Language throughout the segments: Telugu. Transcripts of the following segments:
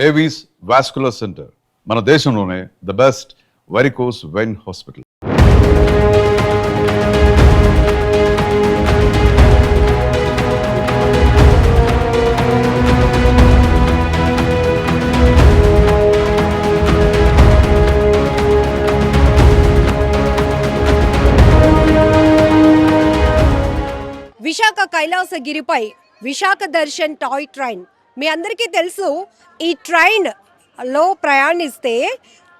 ఏవీస్ వాస్కులర్ సెంటర్ మన దేశంలోనే the best varicose vein hospital. Visakha కైలాసగిరిపై విశాఖ దర్శన్ టాయ్ ట్రైన్ మీ అందరికీ తెలుసు. ఈ ట్రైన్లో ప్రయాణిస్తే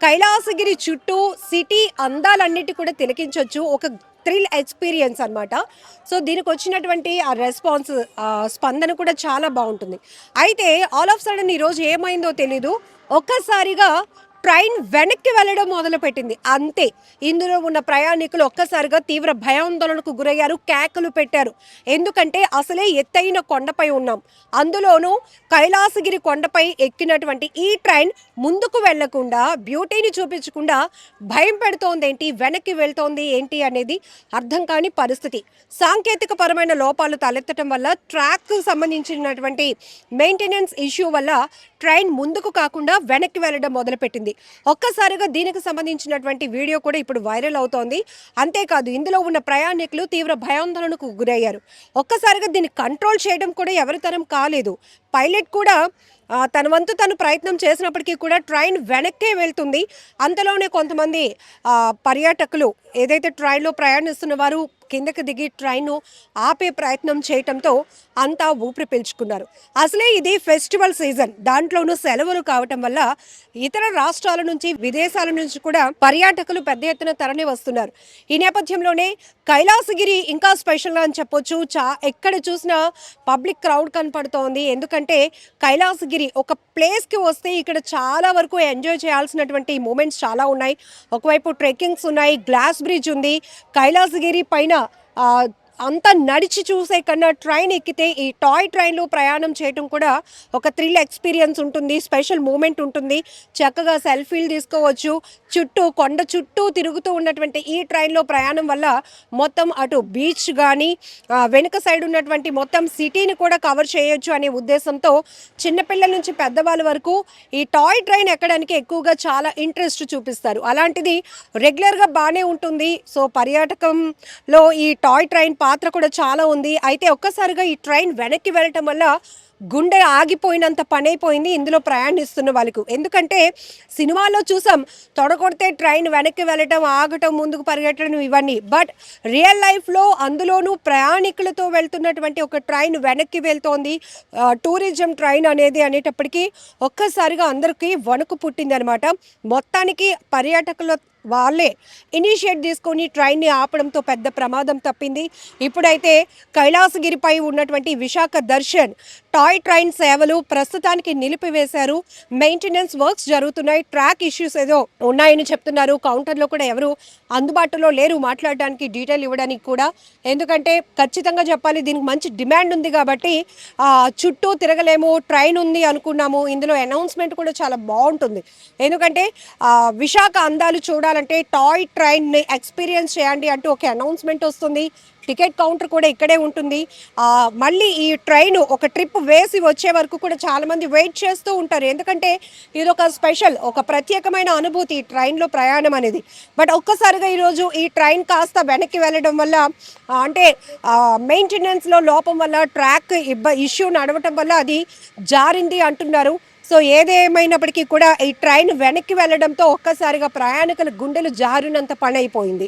కైలాసగిరి చుట్టూ సిటీ అందాలన్నిటి కూడా తిలకించవచ్చు. ఒక థ్రిల్ ఎక్స్పీరియన్స్ అనమాట. సో దీనికి వచ్చినటువంటి ఆ రెస్పాన్స్ స్పందన కూడా చాలా బాగుంటుంది. అయితే ఆల్ ఆఫ్ సడన్ ఈరోజు ఏమైందో తెలీదు, ఒక్కసారిగా ట్రైన్ వెనక్కి వెళ్ళడం మొదలుపెట్టింది. అంతే, ఇందులో ఉన్న ప్రయాణికులు ఒక్కసారిగా తీవ్ర భయాందోళనకు గురయ్యారు, కేకలు పెట్టారు. ఎందుకంటే అసలే ఎత్తైన కొండపై ఉన్నాం, అందులోనూ కైలాసగిరి కొండపై ఎక్కినటువంటి ఈ ట్రైన్ ముందుకు వెళ్లకుండా, బ్యూటీని చూపించకుండా భయం పెడుతోంది ఏంటి, వెనక్కి వెళ్తోంది ఏంటి అనేది అర్థం కాని పరిస్థితి. సాంకేతిక పరమైన లోపాలు తలెత్తడం వల్ల, ట్రాక్ సంబంధించినటువంటి మెయింటెనెన్స్ ఇష్యూ వల్ల ట్రైన్ ముందుకు కాకుండా వెనక్కి వెళ్ళడం మొదలుపెట్టింది. ఒక్కసారిగా దీనికి సంబంధించినటువంటి వీడియో కూడా ఇప్పుడు వైరల్ అవుతోంది. అంతేకాదు, ఇందులో ఉన్న ప్రయాణికులు తీవ్ర భయాందోళనకు గురయ్యారు. ఒక్కసారిగా దీన్ని కంట్రోల్ చేయడం కూడా ఎవరి తరం కాలేదు. పైలట్ కూడా తన వంతు తను ప్రయత్నం చేసినప్పటికీ కూడా ట్రైన్ వెనక్కే వెళ్తుంది. అంతలోనే కొంతమంది పర్యాటకులు ఏదైతే ట్రైన్లో ప్రయాణిస్తున్న వారు కిందకి దిగి ట్రైన్ను ఆపే ప్రయత్నం చేయటంతో అంతా ఊపిరి పీల్చుకున్నారు. అసలే ఇది ఫెస్టివల్ సీజన్, దాంట్లోనూ సెలవులు కావటం వల్ల ఇతర రాష్ట్రాల నుంచి, విదేశాల నుంచి కూడా పర్యాటకులు పెద్ద ఎత్తున తరలి వస్తున్నారు. ఈ నేపథ్యంలోనే కైలాసగిరి ఇంకా స్పెషల్గా అని చెప్పొచ్చు. ఎక్కడ చూసినా పబ్లిక్ క్రౌడ్ కనపడుతోంది. ఎందుకంటే కైలాసగిరి ఒక ప్లేస్కి వస్తే ఇక్కడ చాలా వరకు ఎంజాయ్ చేయాల్సినటువంటి మూమెంట్స్ చాలా ఉన్నాయి. ఒకవైపు ట్రెక్కింగ్స్ ఉన్నాయి, గ్లాస్ బ్రిడ్జ్ ఉంది. కైలాసగిరి పైన అంతా నడిచి చూసే కన్నా ట్రైన్ ఎక్కితే ఈ టాయ్ ట్రైన్లో ప్రయాణం చేయడం కూడా ఒక థ్రిల్ ఎక్స్పీరియన్స్ ఉంటుంది, స్పెషల్ మూమెంట్ ఉంటుంది. చక్కగా సెల్ఫీలు తీసుకోవచ్చు. కొండ చుట్టూ తిరుగుతూ ఉన్నటువంటి ఈ ట్రైన్లో ప్రయాణం వల్ల మొత్తం అటు బీచ్ కానీ వెనుక సైడ్ ఉన్నటువంటి మొత్తం సిటీని కూడా కవర్ చేయొచ్చు అనే ఉద్దేశంతో చిన్నపిల్లల నుంచి పెద్దవాళ్ళ వరకు ఈ టాయ్ ట్రైన్ ఎక్కడానికి ఎక్కువగా చాలా ఇంట్రెస్ట్ చూపిస్తారు. అలాంటిది రెగ్యులర్గా బాగానే ఉంటుంది. సో పర్యాటకంలో ఈ టాయ్ ట్రైన్ పాత్ర కూడా చాలా ఉంది. అయితే ఒక్కసారిగా ఈ ట్రైన్ వెనక్కి వెళ్ళటం వల్ల గుండె ఆగిపోయినంత పని అయిపోయింది ఇందులో ప్రయాణిస్తున్న వాళ్ళకు. ఎందుకంటే సినిమాల్లో చూసాం, తొడగొడితే ట్రైన్ వెనక్కి వెళ్ళటం, ఆగటం, ముందుకు పరిగెట్టడం ఇవన్నీ. బట్ రియల్ లైఫ్లో అందులోనూ ప్రయాణికులతో వెళ్తున్నటువంటి ఒక ట్రైన్ వెనక్కి వెళ్తోంది. టూరిజం ట్రైన్ అనేటప్పటికీ ఒక్కసారిగా అందరికీ వణుకు పుట్టింది అనమాట. మొత్తానికి పర్యాటకుల వాళ్ళే ఇనిషియేట్ తీసుకొని ట్రైన్ని ఆపడంతో పెద్ద ప్రమాదం తప్పింది. ఇప్పుడైతే కైలాసగిరిపై ఉన్నటువంటి విశాఖ దర్శన్ టాయ్ ట్రైన్ సేవలు ప్రస్తుతానికి నిలిపివేశారు. మెయింటెనెన్స్ వర్క్స్ జరుగుతున్నాయి. ట్రాక్ ఇష్యూస్ ఏదో ఉన్నాయని చెప్తున్నారు. కౌంటర్లో కూడా ఎవరు అందుబాటులో లేరు మాట్లాడడానికి, డీటెయిల్ ఇవ్వడానికి కూడా. ఎందుకంటే ఖచ్చితంగా చెప్పాలి, దీనికి మంచి డిమాండ్ ఉంది కాబట్టి చుట్టూ తిరగలేము, ట్రైన్ ఉంది అనుకున్నాము. ఇందులో అనౌన్స్మెంట్ కూడా చాలా బాగుంటుంది. ఎందుకంటే విశాఖ అందాలు చూడాలంటే టాయ్ ట్రైన్ని ఎక్స్పీరియన్స్ చేయండి అంటూ ఒక అనౌన్స్మెంట్ వస్తుంది. టికెట్ కౌంటర్ కూడా ఇక్కడే ఉంటుంది. మళ్ళీ ఈ ట్రైన్ ఒక ట్రిప్ వేసి వచ్చే వరకు కూడా చాలామంది వెయిట్ చేస్తూ ఉంటారు. ఎందుకంటే ఇది ఒక స్పెషల్, ఒక ప్రత్యేకమైన అనుభూతి ఈ ట్రైన్లో ప్రయాణం అనేది. బట్ ఒక్కసారిగా ఈరోజు ఈ ట్రైన్ కాస్త వెనక్కి వెళ్ళడం వల్ల, అంటే మెయింటెనెన్స్లో లోపం వల్ల, ట్రాక్ ఇష్యూ నడవటం వల్ల అది జారింది అంటున్నారు. సో ఏదేమైనప్పటికీ కూడా ఈ ట్రైన్ వెనక్కి వెళ్ళడంతో ఒక్కసారిగా ప్రయాణికుల గుండెలు జారినంత పని అయిపోయింది.